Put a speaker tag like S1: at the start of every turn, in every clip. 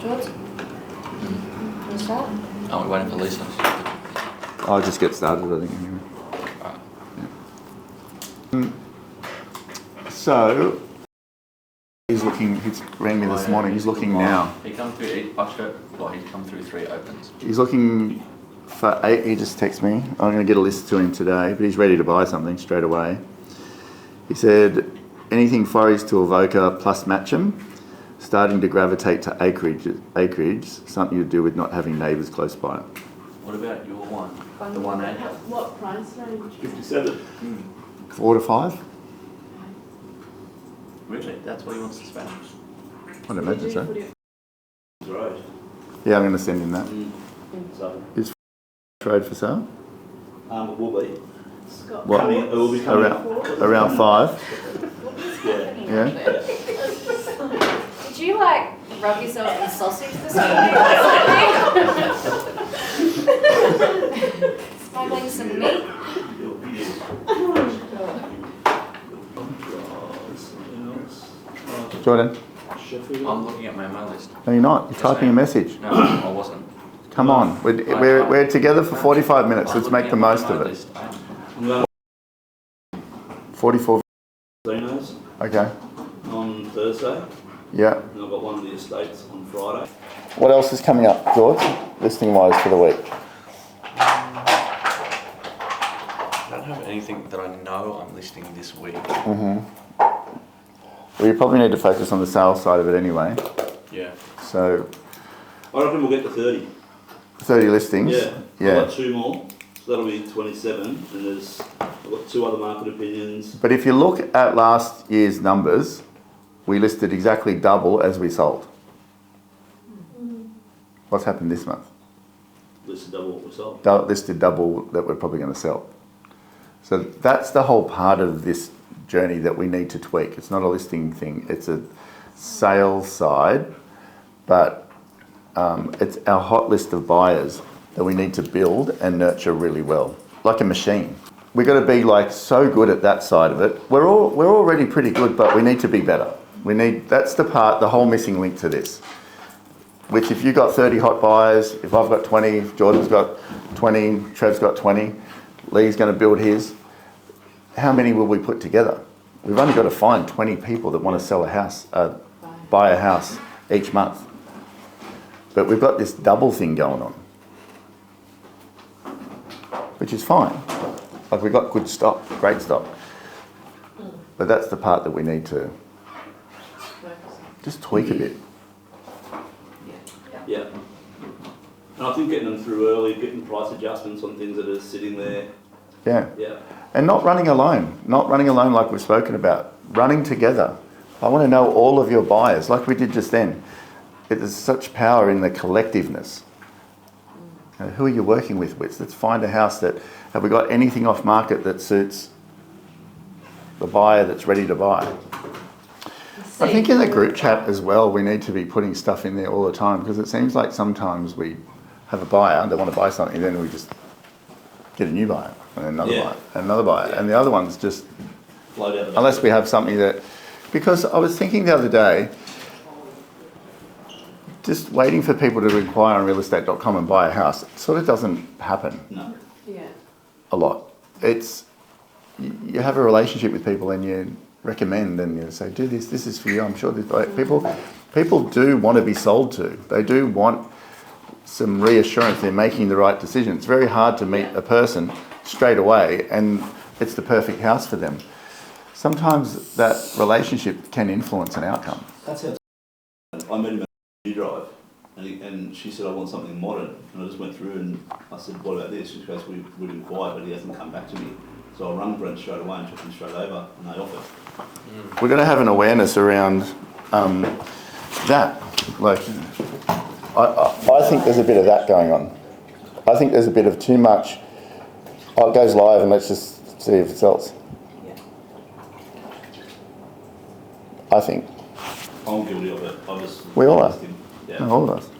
S1: George? Can you start?
S2: Oh, we're waiting for Lisa.
S3: I'll just get started, I think. Anyway. So, he's looking, he's rang me this morning, he's looking now.
S2: He come through 8 Buckshot, well, he's come through 3 opens.
S3: He's looking for 8, he just texted me. I'm going to get a list to him today, but he's ready to buy something straight away. He said, anything forage to Avoca plus Matcham, starting to gravitate to acreage, something to do with not having neighbours close by.
S2: What about your one? The 1 acre?
S4: What price range?
S5: 57.
S3: 4 to 5?
S2: Really? That's what he wants to spend?
S3: I'd imagine so.
S5: Right.
S3: Yeah, I'm going to send him that.
S5: So,
S3: Is road for sale?
S5: it will be.
S4: Scott.
S3: What?
S5: Coming, it will be coming.
S3: Around 5?
S5: Yeah.
S3: Yeah.
S1: Did you rub yourself in sausage this morning? Smuggling some meat?
S3: Jordan?
S2: I'm looking at my email list.
S3: No, you're not. You're typing a message.
S2: No, I wasn't.
S3: Come on. We're together for 45 minutes. Let's make the most of it.
S5: I'm going
S3: 44.
S5: to casinos
S3: Okay.
S5: on Thursday,
S3: Yeah.
S5: and I've got one of the estates on Friday.
S3: What else is coming up, George? Listing wise for the week.
S2: I don't have anything that I know I'm listing this week.
S3: Well, you probably need to focus on the sales side of it anyway.
S2: Yeah.
S3: So,
S5: I reckon we'll get to 30.
S3: 30 listings.
S5: Yeah.
S3: Yeah.
S5: I've got 2 more, so that'll be 27, and I've got 2 other market opinions.
S3: But if you look at last year's numbers, we listed exactly double as we sold. What's happened this month?
S5: Listed double what we sold.
S3: Listed double that we're probably going to sell. So that's the whole part of this journey that we need to tweak. It's not a listing thing, it's a sales side, but it's our hot list of buyers that we need to build and nurture really well, like a machine. We've got to be so good at that side of it. We're already pretty good, but we need to be better. That's the whole missing link to this. Which if you've got 30 hot buyers, if I've got 20, if Jordan's got 20, Trev's got 20, Lee's going to build his, how many will we put together? We've only got to find 20 people that want to sell a house, buy a house each month. But we've got this double thing going on, which is fine. We've got good stock, great stock. But that's the part that we need to just tweak a bit.
S5: Yeah. And I think getting them through early, getting price adjustments on things that are sitting there.
S3: Yeah.
S5: Yeah.
S3: And not running alone like we've spoken about, running together. I want to know all of your buyers, like we did just then. There's such power in the collectiveness. Who are you working with? Let's find a house have we got anything off market that suits the buyer that's ready to buy? I think in the group chat as well, we need to be putting stuff in there all the time, because it seems like sometimes we have a buyer, they want to buy something, then we just get a new buyer, and another buyer, and another buyer, and the other ones just, unless we have something that, because I was thinking the other day, just waiting for people to inquire on realestate.com and buy a house, it sort of doesn't happen
S5: No.
S4: Yeah.
S3: a lot. It's, you have a relationship with people and you recommend and you say, do this is for you. I'm sure people do want to be sold to. They do want some reassurance they're making the right decision. It's very hard to meet a person straight away and it's the perfect house for them. Sometimes that relationship can influence an outcome.
S5: That's how I met him at the drive, and she said, I want something modern. And I just went through and I said, what about this? She goes, we've inquired, but he hasn't come back to me. So I rang Brent straight away and took him straight over, and they offered.
S3: We're going to have an awareness around that. I think there's a bit of that going on. I think there's a bit of too much, it goes live and let's just see if it sells.
S4: Yeah.
S3: I think.
S5: I'm guilty of it.
S3: We all are.
S5: Yeah.
S3: No, all of us.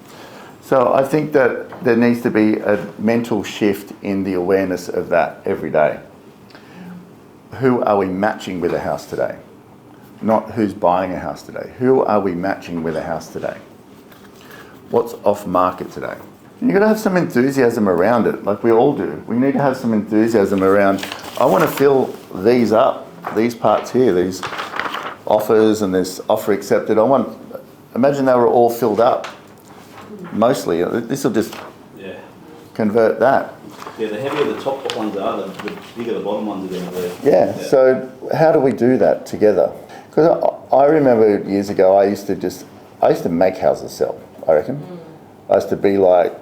S3: So I think that there needs to be a mental shift in the awareness of that every day. Who are we matching with a house today? Not who's buying a house today. Who are we matching with a house today? what's off market today. And you've got to have some enthusiasm around it, like we all do. We need to have some enthusiasm around, I want to fill these up, these parts here, these offers and this offer accepted. Imagine they were all filled up, mostly. This will just
S5: Yeah.
S3: convert that.
S5: Yeah, the heavier the top ones are, the bigger the bottom ones are going to be.
S3: Yeah, so how do we do that together? Because I remember years ago, I used to make houses sell, I reckon. I used to be like,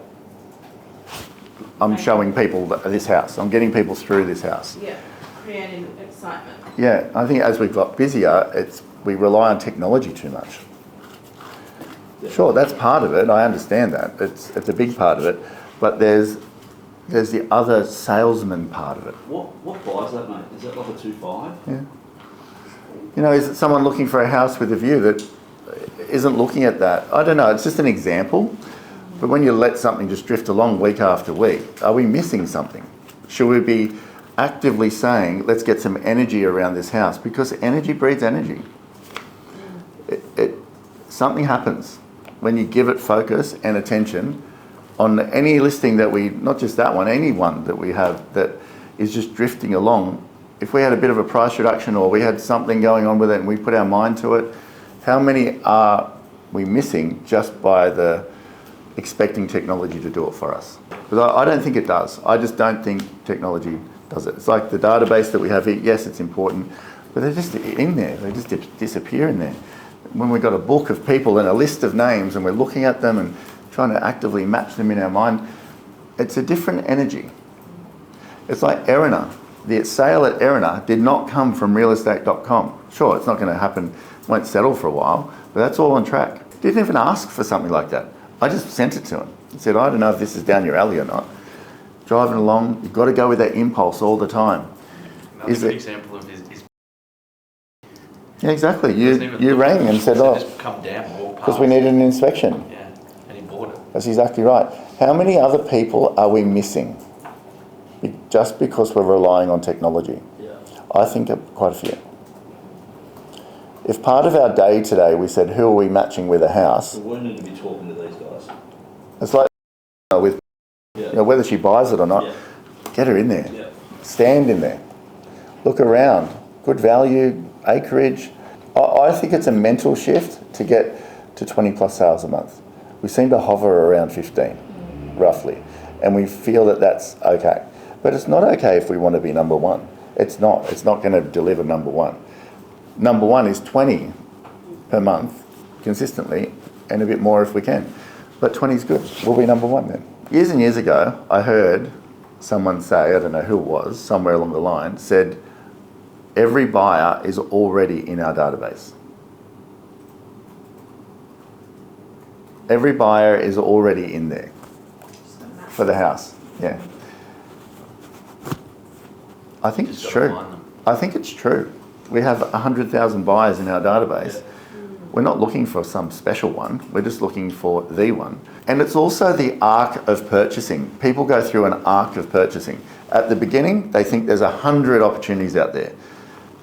S3: I'm showing people this house. I'm getting people through this house.
S4: Yeah, creating excitement.
S3: Yeah, I think as we've got busier, we rely on technology too much. Sure, that's part of it. I understand that. It's a big part of it. But there's the other salesman part of it.
S5: What buys that, mate? Is that like a 2.5?
S3: Yeah. You know, is it someone looking for a house with a view that isn't looking at that? I don't know. It's just an example. But when you let something just drift along week after week, are we missing something? Should we be actively saying, let's get some energy around this house? Because energy breeds energy. Something happens when you give it focus and attention on any listing that not just that one, any one that we have that is just drifting along. If we had a bit of a price reduction or we had something going on with it and we put our mind to it, how many are we missing just by expecting technology to do it for us? Because I don't think it does. I just don't think technology does it. It's like the database that we have here. Yes, it's important, but they're just in there. They just disappear in there. When we've got a book of people and a list of names and we're looking at them and trying to actively match them in our mind, it's a different energy. It's like Erina. The sale at Erina did not come from realestate.com. Sure, it's not going to happen, won't settle for a while, but that's all on track. Didn't even ask for something like that. I just sent it to him. He said, I don't know if this is down your alley or not. Driving along, you've got to go with that impulse all the time.
S2: Another good example of is
S3: yeah, exactly. You
S2: look,
S3: rang and said,
S2: just come down, walk past.
S3: because we needed an inspection.
S2: Yeah, and he bought it.
S3: That's exactly right. How many other people are we missing just because we're relying on technology?
S5: Yeah.
S3: I think quite a few. If part of our day today we said, who are we matching with a house?
S5: We won't need to be talking to these guys.
S3: It's like with whether she buys it or not, get her in there.
S5: Yeah.
S3: Stand in there. Look around. Good value, acreage. I think it's a mental shift to get to 20 plus sales a month. We seem to hover around 15, roughly, and we feel that that's okay. But it's not okay if we want to be number one. It's not going to deliver number one. Number one is 20 per month consistently, and a bit more if we can. But 20 is good. We'll be number one then. Years and years ago, I heard someone say, I don't know who it was, somewhere along the line, said, every buyer is already in our database. Every buyer is already in there for the house. Yeah. I think it's true. I think it's true. We have 100,000 buyers in our database. Yeah. We're not looking for some special one. We're just looking for the one. And it's also the arc of purchasing. People go through an arc of purchasing. At the beginning, they think there's 100 opportunities out there.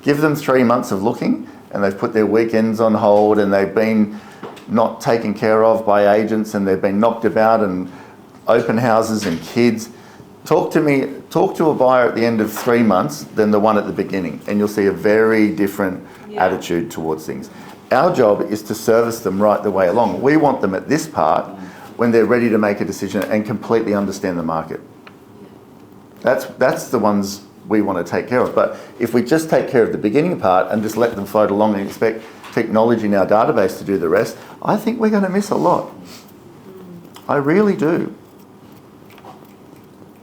S3: Give them 3 months of looking and they've put their weekends on hold and they've been not taken care of by agents and they've been knocked about and open houses and kids. Talk to a buyer at the end of 3 months than the one at the beginning, and you'll see a very different attitude towards things. Our job is to service them right the way along. We want them at this part when they're ready to make a decision and completely understand the market. That's the ones we want to take care of. But if we just take care of the beginning part and just let them float along and expect technology in our database to do the rest, I think we're going to miss a lot. I really do.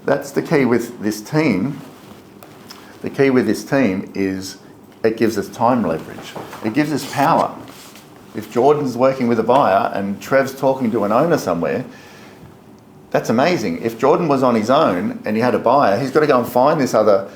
S3: That's the key with this team. The key with this team is it gives us time leverage. It gives us power. If Jordan's working with a buyer and Trev's talking to an owner somewhere, that's amazing. If Jordan was on his own and he had a buyer, he's got to go and find this other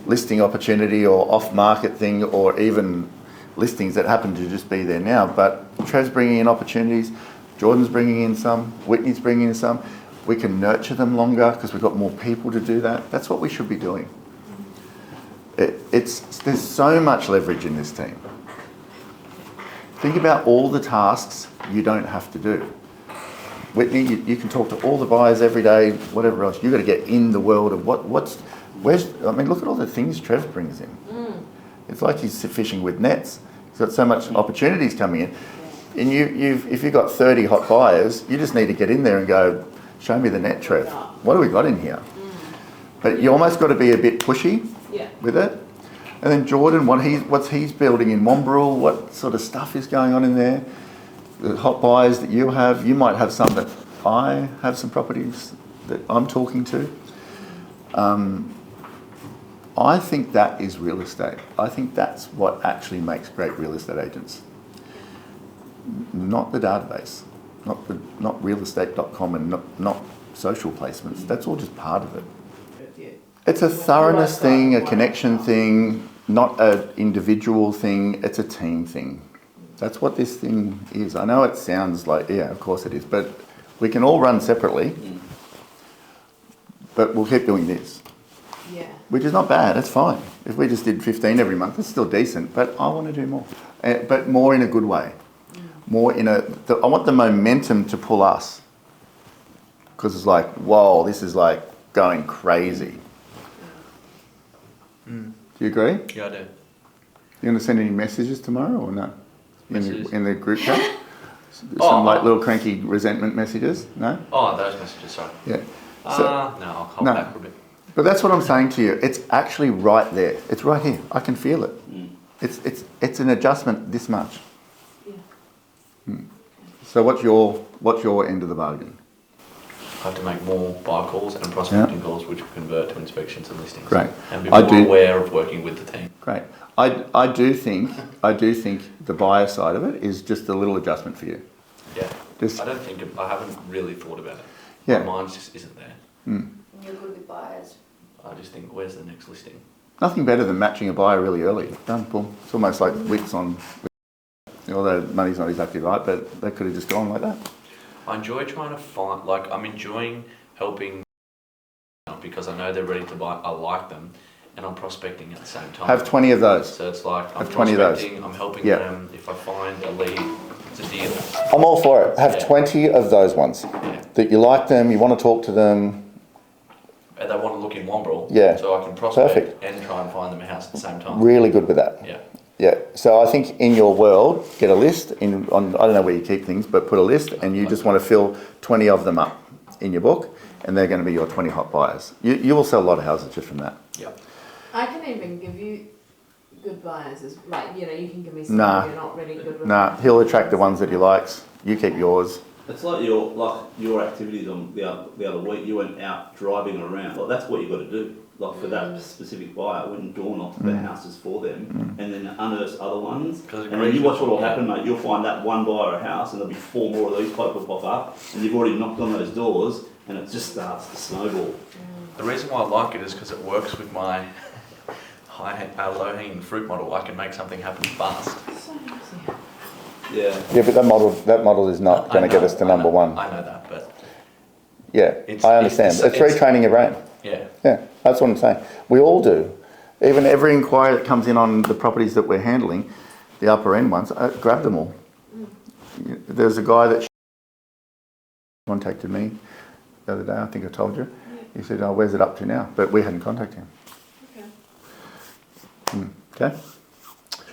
S3: listing opportunity or off-market thing or even listings that happen to just be there now. But Trev's bringing in opportunities, Jordan's bringing in some, Whitney's bringing in some. We can nurture them longer because we've got more people to do that. That's what we should be doing. There's so much leverage in this team. Think about all the tasks you don't have to do. Whitney, you can talk to all the buyers every day, whatever else. You've got to get in the world of I mean, look at all the things Trev brings in. It's like he's fishing with nets. He's got so much opportunities coming in. And if you've got 30 hot buyers, you just need to get in there and go, show me the net, Trev. What do we got in here? But you almost got to be a bit pushy with it. And then Jordan, what's he's building in Wombrel, what sort of stuff is going on in there? The hot buyers that you have, you might have some that I have some properties that I'm talking to. I think that is real estate. I think that's what actually makes great real estate agents. Not the database, not realestate.com and not social placements. That's all just part of it. It's a thoroughness thing, a connection thing, not an individual thing. It's a team thing. That's what this thing is. I know it sounds like, yeah, of course it is, but we can all run separately, but we'll keep doing this.
S4: Yeah.
S3: Which is not bad, it's fine. If we just did 15 every month, it's still decent, but I want to do more. But more in a good way. More in I want the momentum to pull us. Because it's like, whoa, this is like going crazy. Do you agree?
S2: Yeah, I do.
S3: You going to send any messages tomorrow or no? In the group chat? Some like little cranky resentment messages? No?
S2: Oh, those messages, sorry.
S3: Yeah.
S2: No, I'll hold back for a bit.
S3: But that's what I'm saying to you. It's actually right there. It's right here. I can feel it. It's an adjustment this much.
S4: Yeah.
S3: So what's your end of the bargain?
S2: I have to make more buy calls and prospecting calls which will convert to inspections and listings.
S3: Great.
S2: And be more aware of working with the team.
S3: Great. I do think the buyer side of it is just a little adjustment for you.
S2: Yeah. I haven't really thought about it.
S3: Yeah.
S2: My mind just isn't there.
S1: You're good with buyers.
S2: I just think, where's the next listing?
S3: Nothing better than matching a buyer really early. Done, boom. It's almost like Wix on, although money's not exactly right, but they could have just gone like that.
S2: I enjoy trying to find, I'm enjoying helping because I know they're ready to buy, I like them, and I'm prospecting at the same time.
S3: Have 20 of those.
S2: So it's like, I'm
S3: have 20 of those.
S2: I'm helping them. If I find a lead, it's a deal.
S3: I'm all for it. Have 20 of those ones. That you like them, you want to talk to them.
S2: And they want to look in Wombrel.
S3: Yeah.
S2: So I can prospect and try and find them a house at the same time.
S3: Really good with that.
S2: Yeah.
S3: Yeah. So I think in your world, get a list I don't know where you keep things, but put a list and you just want to fill 20 of them up in your book, and they're going to be your 20 hot buyers. You will sell a lot of houses just from that.
S2: Yeah.
S4: I can even give you good buyers, you can give me some
S3: Nah.
S4: you're not really good with.
S3: Nah, he'll attract the ones that he likes. You keep yours.
S5: It's like your activities on the other week. You went out driving around. Like that's what you got to do. Like for that specific buyer, I went and door knocked the houses for them, and then unearth other ones. And then you watch what will happen, mate. You'll find that one buyer a house, and there'll be 4 more of these people pop up, and you've already knocked on those doors, and it just starts to snowball.
S2: The reason why I like it is because it works with my low-hanging fruit model. I can make something happen fast.
S4: So easy.
S5: Yeah.
S3: Yeah, but that model is not going to get us to number one.
S2: I know that, but
S3: Yeah, I understand. It's retraining your brain.
S2: yeah.
S3: Yeah, that's what I'm saying. We all do. Even every inquiry that comes in on the properties that we're handling, the upper end ones, grab them all. There's a guy that contacted me the other day, I think I told you. He said, oh, where's it up to now? But we hadn't contacted him.
S4: Okay.
S3: Okay?